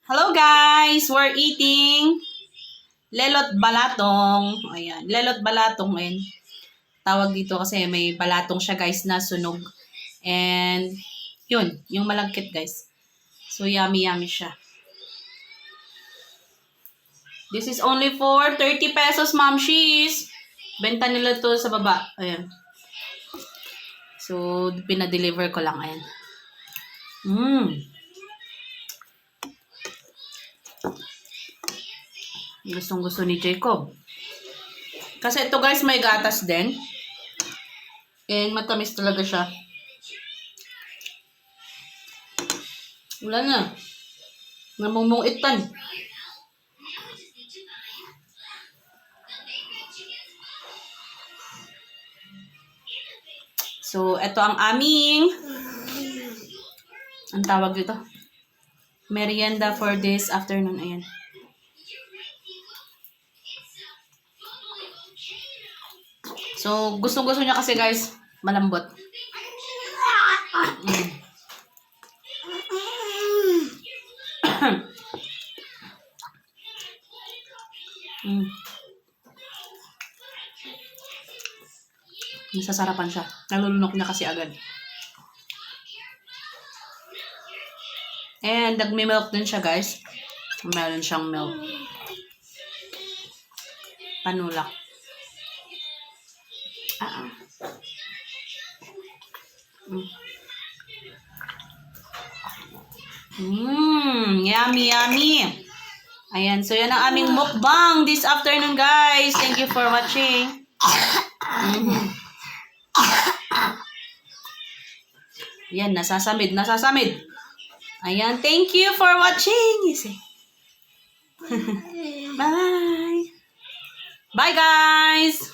Hello guys! We're eating lelot balatong. Ayan, lelot balatong. Ayan. Tawag dito kasi may balatong siya guys na sunog. And yun, yung malagkit guys. So yummy siya. This is only for 30 pesos, ma'am she's. Benta nila to sa baba. Ayan. So, pinadeliver ko lang. Ayan. Gustong gusto ni Jacob. Kasi ito guys, may gatas din. And matamis talaga siya. Wala na. Namumuitan. So, ito ang aming ang tawag dito. Merienda for this afternoon. Ayan. So, gusto niya kasi guys, malambot. Nasasarapan siya. Nalulunok niya kasi agad. And nagme-milk din siya guys. Meron siyang milk. Panulak. Yummy. Ayan, so yan ang aming mukbang this afternoon guys. Thank you for watching. Yan, nasasamid. Ayan, thank you for watching. Bye. Bye guys.